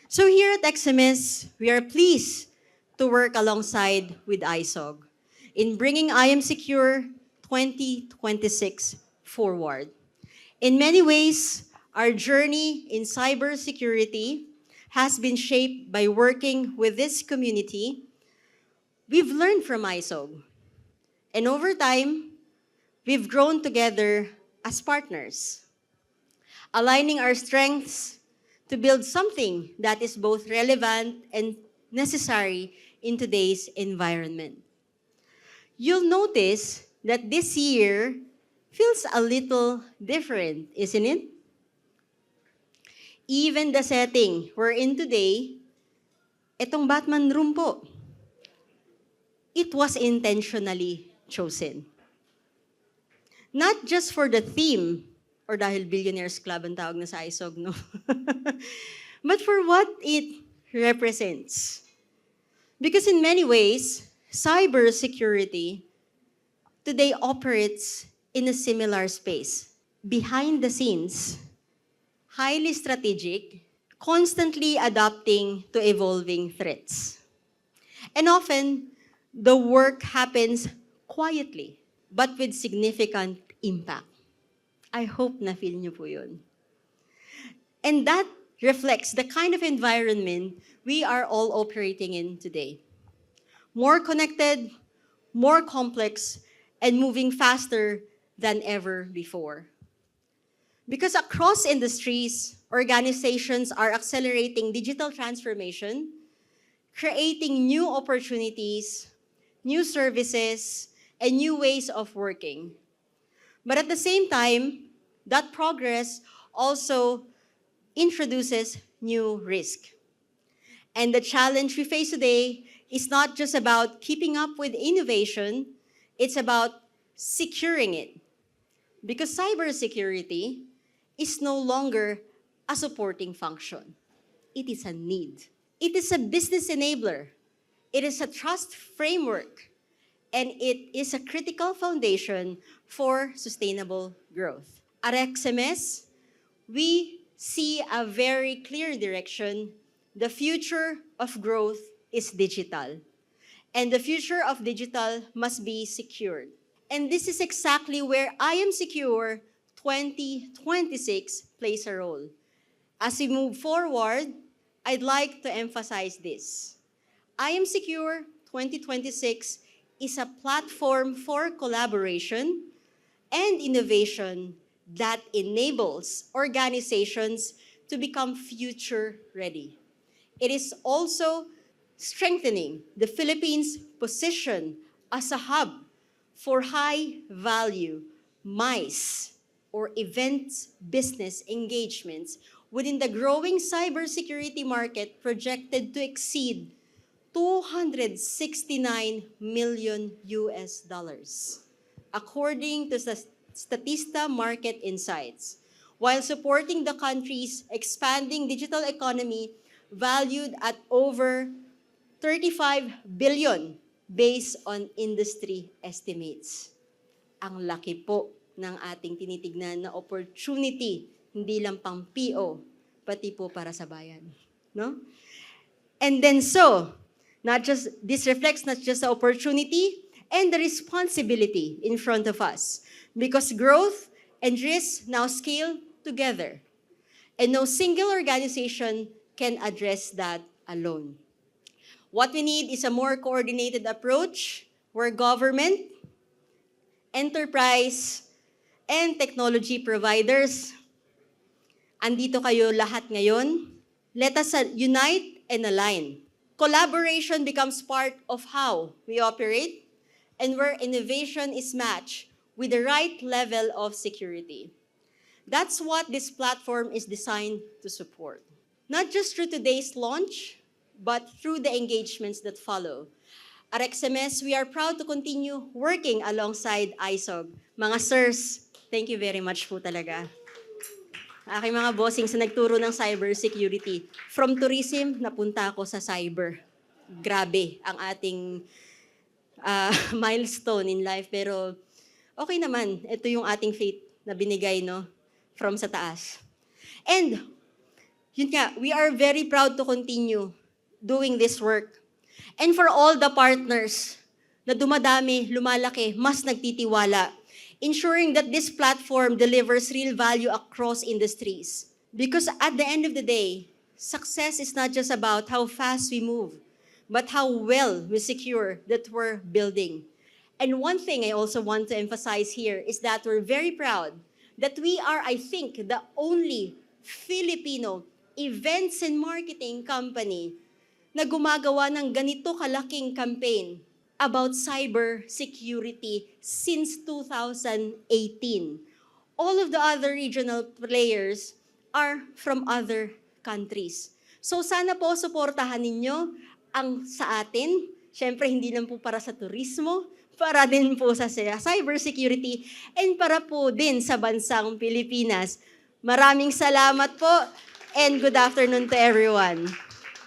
So here at XMS, we are pleased to work alongside with ISOG in bringing I Am Secure 2026 forward. In many ways, our journey in cybersecurity has been shaped by working with this community. We've learned from ISOG, and over time, we've grown together as partners, aligning our strengths to build something that is both relevant and necessary in today's environment. You'll notice that this year feels a little different, isn't it? Even the setting we're in today, itong Batman room po, it was intentionally chosen. Not just for the theme, or dahil Billionaires Club ang tawag na sa ISOG, no? But for what it represents. Because in many ways, cybersecurity today operates in a similar space. Behind the scenes, highly strategic, constantly adapting to evolving threats. And often, the work happens quietly, but with significant impact. I hope na-feel niyo po yun. And that reflects the kind of environment we are all operating in today. More connected, more complex, and moving faster than ever before. Because across industries, organizations are accelerating digital transformation, creating new opportunities, new services, and new ways of working. But at the same time, that progress also introduces new risk. And the challenge we face today is not just about keeping up with innovation, it's about securing it. Because cybersecurity is no longer a supporting function. It is a need. It is a business enabler. It is a trust framework. And it is a critical foundation for sustainable growth. At XMS, we see a very clear direction. The future of growth is digital. And the future of digital must be secured. And this is exactly where I Am Secure 2026 plays a role. As we move forward, I'd like to emphasize this. I Am Secure 2026 is a platform for collaboration and innovation that enables organizations to become future ready. It is also strengthening the Philippines' position as a hub for high-value MICE or events business engagements within the growing cybersecurity market projected to exceed $269 million US dollars, according to Statista Market Insights, while supporting the country's expanding digital economy valued at over 35 billion based on industry estimates. Ang laki po ng ating tinitignan na opportunity, hindi lang pang PO, pati po para sa bayan. No? And then this reflects not just the opportunity and the responsibility in front of us, because growth and risk now scale together. And no single organization can address that alone. What we need is a more coordinated approach where government, enterprise, and technology providers, andito kayo lahat ngayon. Let us unite and align. Collaboration becomes part of how we operate and where innovation is matched with the right level of security. That's what this platform is designed to support. Not just through today's launch, but through the engagements that follow. At XMS, we are proud to continue working alongside ISOG. Mga sirs, thank you very much po talaga. Aking mga bossings na nagturo ng cybersecurity. From tourism, napunta ako sa cyber. Grabe ang ating milestone in life. Pero okay naman, ito yung ating faith na binigay, no? From sa taas. And yun nga, we are very proud to continue doing this work. And for all the partners na dumadami, lumalaki, mas nagtitiwala, ensuring that this platform delivers real value across industries. Because at the end of the day, success is not just about how fast we move, but how well we secure that we're building. And one thing I also want to emphasize here is that we're very proud that we are, I think, the only Filipino events and marketing company na gumagawa ng ganito kalaking campaign about cyber security since 2018. All of the other regional players are from other countries. So sana po suportahan ninyo ang sa atin. Siyempre, hindi lang po para sa turismo, para din po sa cybersecurity, and para po din sa bansang Pilipinas. Maraming salamat po, and good afternoon to everyone.